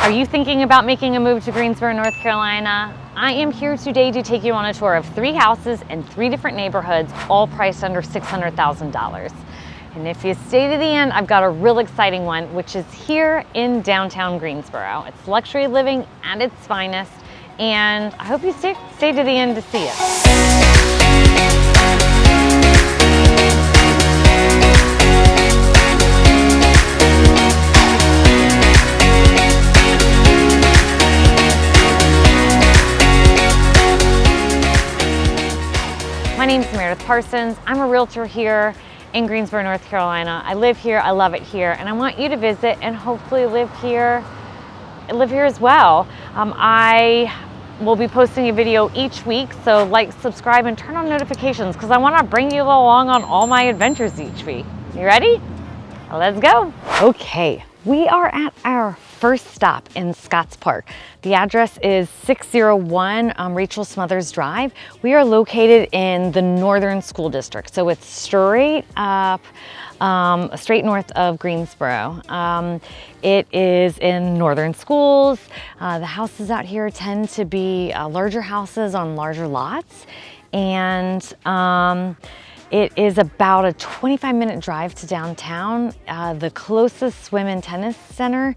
Are you thinking about making a move to Greensboro, North Carolina? I am here today to take you on a tour of 3 houses in 3 different neighborhoods, all priced under $600,000. And if you stay to the end, I've got a real exciting one, which is here in downtown Greensboro. It's luxury living at its finest, and I hope you stay to the end to see it. My name is Meredith Parsons. I'm a realtor here in Greensboro, North Carolina. I live here, I love it here, and I want you to visit and hopefully live here as well. I will be posting a video each week, so like, subscribe, and turn on notifications because I want to bring you along on all my adventures each week. You ready? Let's go. Okay, we are at our first stop in Scotts Park. The address is 601 Rachel Smothers Drive. We are located in the Northern School District, so it's straight up, straight north of Greensboro. It is in northern schools. The houses out here tend to be larger houses on larger lots, and it is about a 25-minute drive to downtown. The closest swim and tennis center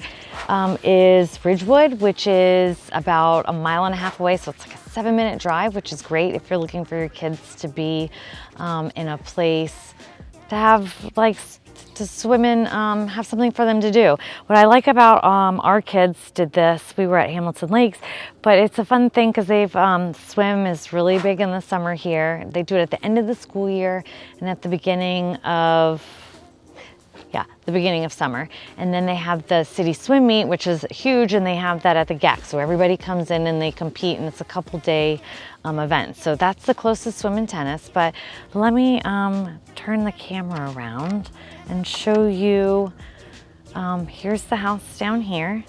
is Ridgewood, which is about 1.5 miles away. So it's like a 7-minute drive, which is great if you're looking for your kids to be in a place to have to swim in, have something for them to do. What I like about our kids did this, we were at Hamilton Lakes, but it's a fun thing because they've, swim is really big in the summer here. They do it at the end of the school year and at the beginning of summer. And then they have the city swim meet, which is huge, and they have that at the GAC. So everybody comes in and they compete, and it's a couple-day event. So that's the closest swim and tennis. But let me turn the camera around and show you. Here's the house down here.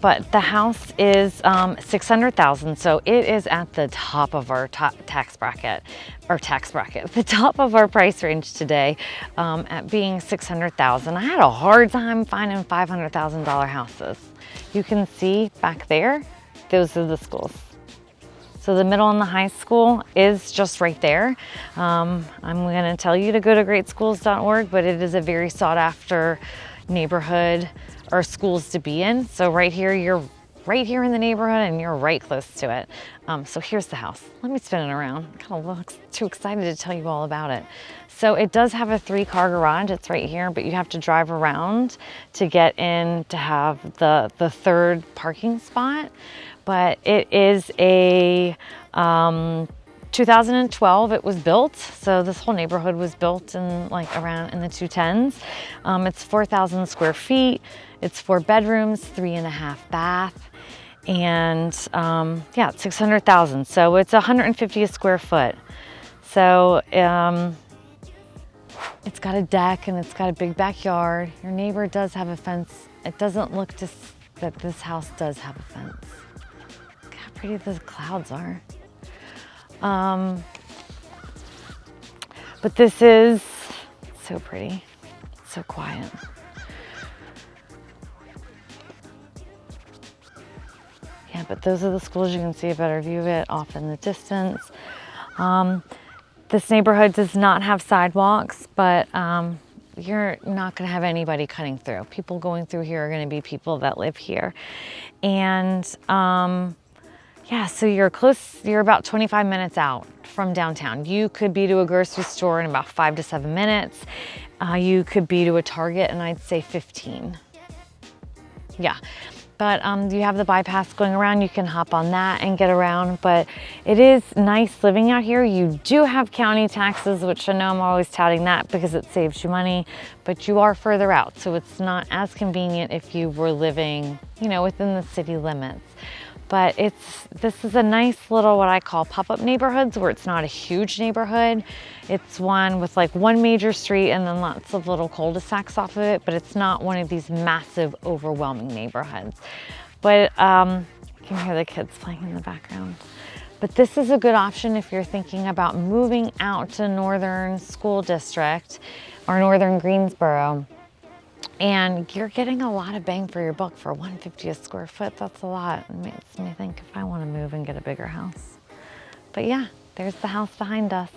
But the house is $600,000, so it is at the top of our tax bracket, the top of our price range today, at being $600,000. I had a hard time finding $500,000 houses. You can see back there, those are the schools. So the middle and the high school is just right there. I'm going to tell you to go to greatschools.org, but it is a very sought after neighborhood or schools to be in. So right here, you're right here in the neighborhood and you're right close to it. So here's the house. Let me spin it around. I kind of look too excited to tell you all about it. So it does have a 3-car garage. It's right here, but you have to drive around to get in to have the 3rd parking spot. But it is a 2012 it was built, so this whole neighborhood was built in around in the 2010s. It's 4,000 square feet. It's 4 bedrooms, 3.5 bath, and yeah, it's $600,000. So it's 150 a square foot. So it's got a deck and it's got a big backyard. Your neighbor does have a fence. It doesn't look that this house does have a fence. Look how pretty the clouds are. But this is so pretty, so quiet. Yeah, but those are the schools. You can see a better view of it off in the distance. This neighborhood does not have sidewalks, but you're not going to have anybody cutting through. People going through here are going to be people that live here. And yeah, so you're about 25 minutes out from downtown. You could be to a grocery store in about 5 to 7 minutes. You could be to a Target, and I'd say 15. Yeah, but you have the bypass going around. You can hop on that and get around, but it is nice living out here. You do have county taxes, which I know I'm always touting that because it saves you money, but you are further out, so it's not as convenient if you were living, within the city limits. But this is a nice little, what I call pop-up neighborhoods, where it's not a huge neighborhood. It's one with one major street and then lots of little cul-de-sacs off of it, but it's not one of these massive, overwhelming neighborhoods. But you can hear the kids playing in the background. But this is a good option if you're thinking about moving out to Northern School District or Northern Greensboro. And you're getting a lot of bang for your buck for $150 a square foot. That's a lot. It makes me think if I want to move and get a bigger house. But yeah, there's the house behind us,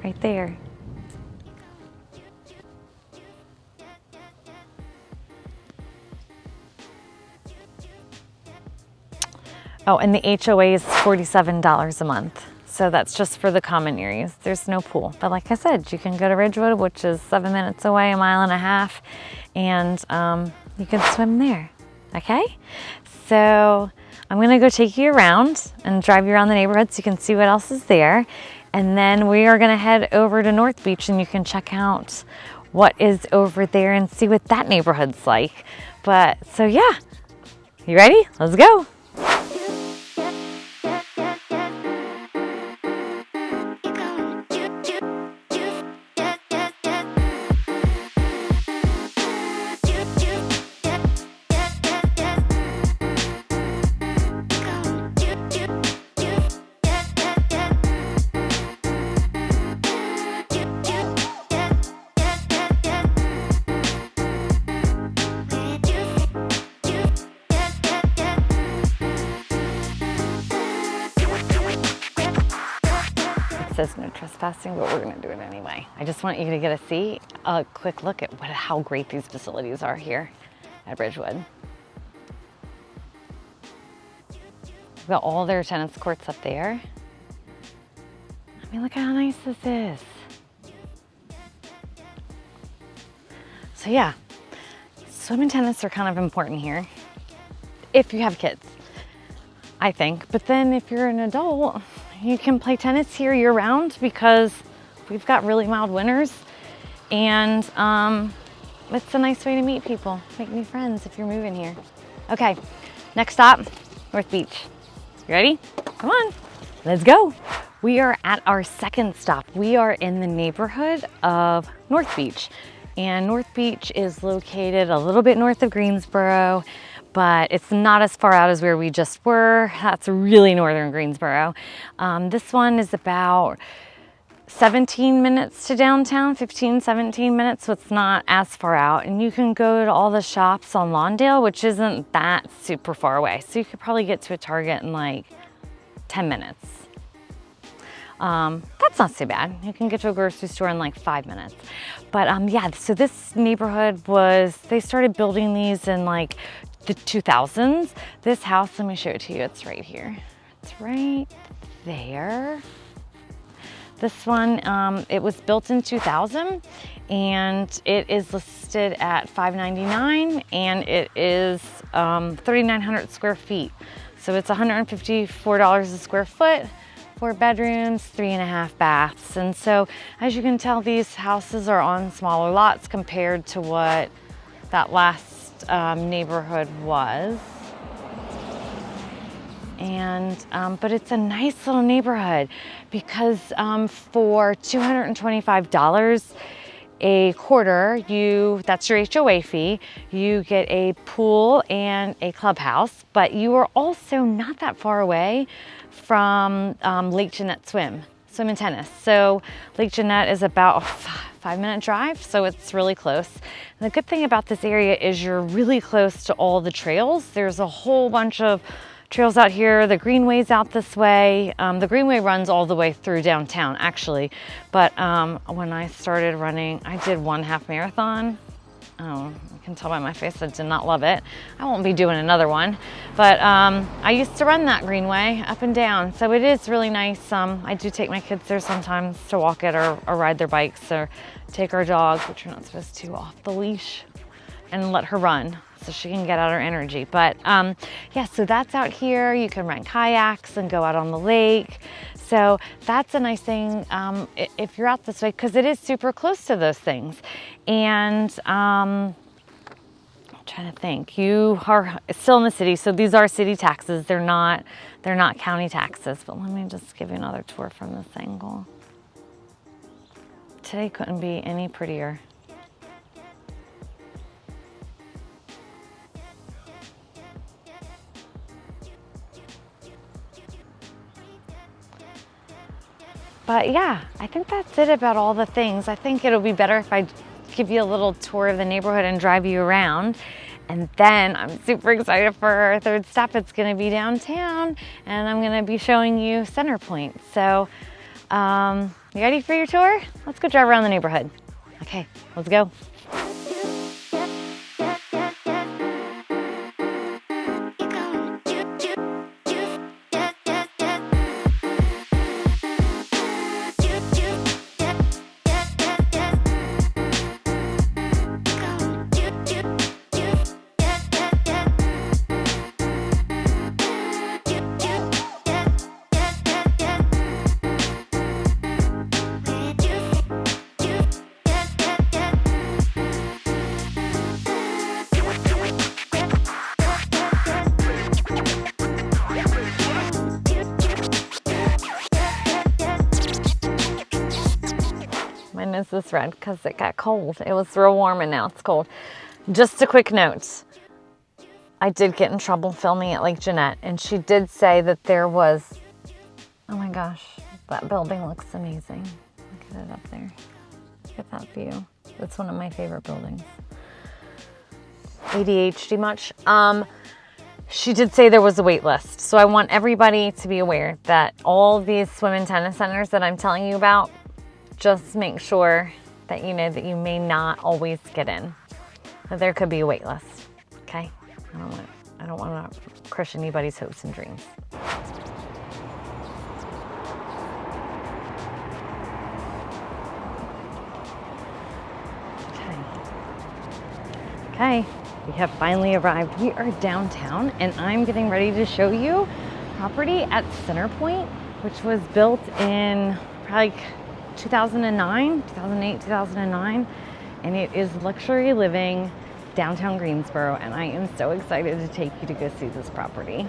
right there. Oh, and the HOA is $47 a month. So that's just for the common areas. There's no pool. But like I said, you can go to Ridgewood, which is 7 minutes away, 1.5 miles, and you can swim there, okay? So I'm gonna go take you around and drive you around the neighborhood so you can see what else is there. And then we are gonna head over to North Beach and you can check out what is over there and see what that neighborhood's like. But so yeah, you ready? Let's go. It says no trespassing, but we're gonna do it anyway. I just want you to get a quick look at how great these facilities are here at Ridgewood. We've got all their tennis courts up there. I mean, look how nice this is. So yeah, swim and tennis are kind of important here if you have kids, I think. But then if you're an adult, you can play tennis here year round because we've got really mild winters, and it's a nice way to meet people, make new friends if you're moving here. Okay, next stop, North Beach. You ready? Come on, let's go. We are at our second stop. We are in the neighborhood of North Beach, and North Beach is located a little bit north of Greensboro, but it's not as far out as where we just were. That's really northern Greensboro. This one is about 17 minutes to downtown, 15, 17 minutes, so it's not as far out. And you can go to all the shops on Lawndale, which isn't that super far away. So you could probably get to a Target in like 10 minutes. That's not so bad. You can get to a grocery store in like 5 minutes. But yeah, so this neighborhood they started building these in like the 2000s. This house, let me show it to you. It's right here. It's right there. This one, it was built in 2000 and it is listed at $599 and it is 3,900 square feet. So it's $154 a square foot, 4 bedrooms, 3.5 baths. And so as you can tell, these houses are on smaller lots compared to what that last neighborhood was. And but it's a nice little neighborhood because for $225 a quarter, that's your HOA fee, you get a pool and a clubhouse, but you are also not that far away from Lake Jeanette swim and tennis. So Lake Jeanette is about a 5-minute drive, so it's really close. And the good thing about this area is you're really close to all the trails. There's a whole bunch of trails out here. The Greenway's out this way. The Greenway runs all the way through downtown, actually. But when I started running, I did 1 half marathon. Oh, I can tell by my face I did not love it. I won't be doing another one. But I used to run that Greenway up and down. So it is really nice. I do take my kids there sometimes to walk it or ride their bikes or take our dog, which you're not supposed to, off the leash and let her run so she can get out her energy. But yeah, so that's out here. You can rent kayaks and go out on the lake. So that's a nice thing if you're out this way, because it is super close to those things. And I'm trying to think, you are still in the city, so these are city taxes. They're not county taxes. But let me just give you another tour from this angle. Today couldn't be any prettier. But yeah, I think that's it about all the things. I think it'll be better if I give you a little tour of the neighborhood and drive you around. And then I'm super excited for our third stop. It's gonna be downtown, and I'm gonna be showing you Center Point. So, you ready for your tour? Let's go drive around the neighborhood. Okay, let's go. Mine is this red because it got cold. It was real warm and now it's cold. Just a quick note. I did get in trouble filming at Lake Jeanette, and she did say that there was, oh my gosh, that building looks amazing. Look at it up there. Look at that view. It's one of my favorite buildings. ADHD much? She did say there was a wait list. So I want everybody to be aware that all of these swim and tennis centers that I'm telling you about, just make sure that you know that you may not always get in. That there could be a wait list, okay? I don't want to crush anybody's hopes and dreams. Okay, we have finally arrived. We are downtown, and I'm getting ready to show you property at Center Point, which was built in like 2008, 2009, and it is luxury living downtown Greensboro, and I am so excited to take you to go see this property.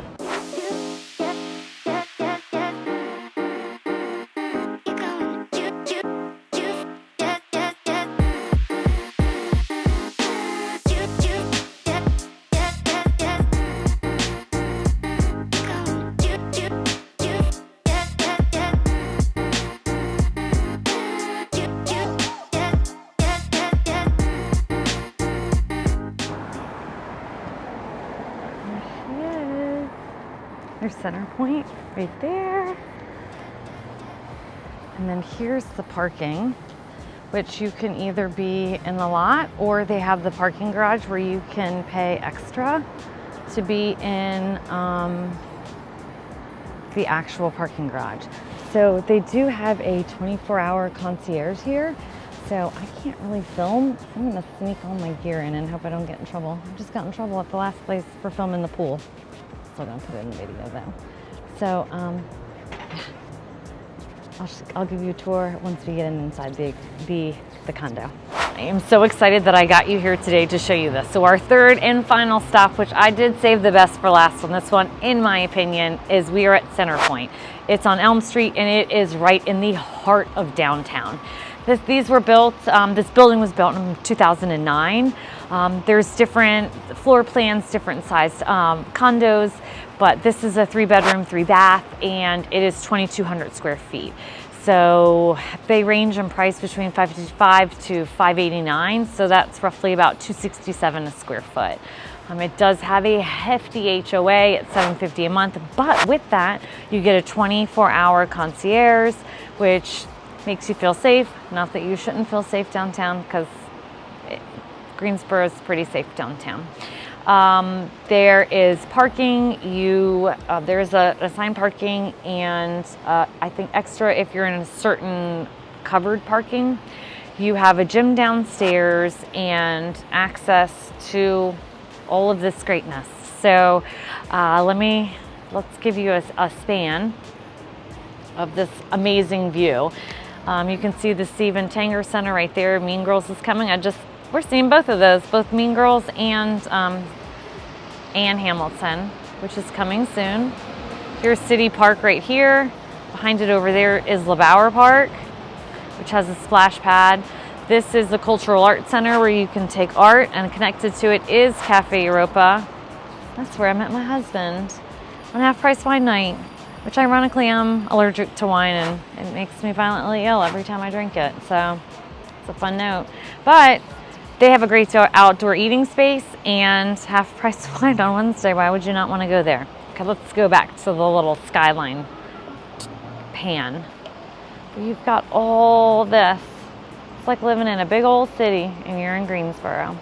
There's Center Point right there. And then here's the parking, which you can either be in the lot, or they have the parking garage where you can pay extra to be in the actual parking garage. So they do have a 24-hour concierge here. So I can't really film. I'm gonna sneak all my gear in and hope I don't get in trouble. I just got in trouble at the last place for filming the pool. Still gonna put it in the video though. So I'll give you a tour once we get inside the condo. I am so excited that I got you here today to show you this. So our third and final stop, which I did save the best for last on this one, in my opinion, is we are at Center Point. It's on Elm Street, and it is right in the heart of downtown. These were built, this building was built in 2009. There's different floor plans, different sized condos, but this is a 3-bedroom, 3-bath, and it is 2,200 square feet. So they range in price between $555 to $589. So that's roughly about $267 a square foot. It does have a hefty HOA at $750 a month, but with that, you get a 24-hour concierge, which makes you feel safe. Not that you shouldn't feel safe downtown, because Greensboro is pretty safe downtown. There is parking. There's a assigned parking, and I think extra if you're in a certain covered parking. You have a gym downstairs and access to all of this greatness. So let's give you a span of this amazing view. You can see the Steve and Tanger Center right there. Mean Girls is coming. We're seeing both of those, both Mean Girls and Hamilton, which is coming soon. Here's City Park right here. Behind it over there is LeBauer Park, which has a splash pad. This is the Cultural Arts Center where you can take art, and connected to it is Cafe Europa. That's where I met my husband on half-price wine night, which ironically I'm allergic to wine, and it makes me violently ill every time I drink it. So It's a fun note. But they have a great outdoor eating space and half price wine on Wednesday. Why would you not want to go there? Okay, let's go back to the little skyline pan. You've got all this. It's like living in a big old city and you're in Greensboro.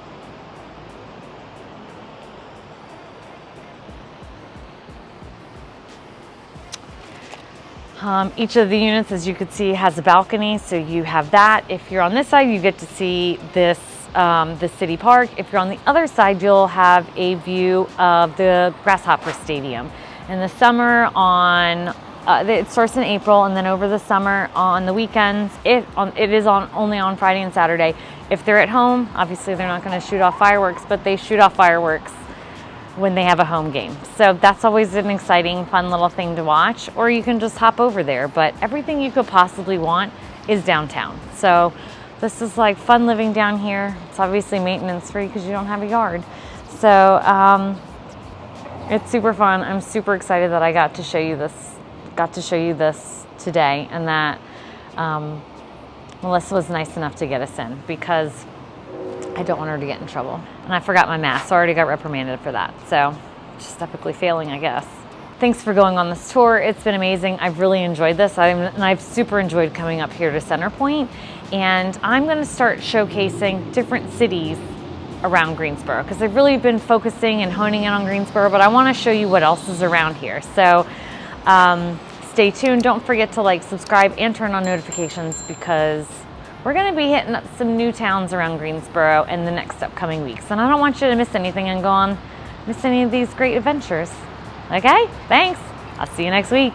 Each of the units, as you can see, has a balcony, so you have that. If you're on this side, you get to see this, the city park. If you're on the other side, you'll have a view of the Grasshopper Stadium. In the summer, it starts in April, and then over the summer on the weekends, it is only on Friday and Saturday. If they're at home, obviously they're not going to shoot off fireworks, but they shoot off fireworks when they have a home game. So that's always an exciting, fun little thing to watch, or you can just hop over there. But everything you could possibly want is downtown. So this is like fun living down here. It's obviously maintenance free because you don't have a yard. So it's super fun. I'm super excited that I got to show you this today, and that Melissa was nice enough to get us in, because I don't want her to get in trouble. And I forgot my mask, so I already got reprimanded for that. So just epically failing, I guess. Thanks for going on this tour. It's been amazing. I've really enjoyed this. And I've super enjoyed coming up here to Centerpoint. And I'm gonna start showcasing different cities around Greensboro, because I've really been focusing and honing in on Greensboro, but I wanna show you what else is around here. So stay tuned. Don't forget to like, subscribe, and turn on notifications, because we're going to be hitting up some new towns around Greensboro in the next upcoming weeks. And I don't want you to miss anything and miss any of these great adventures. Okay? Thanks. I'll see you next week.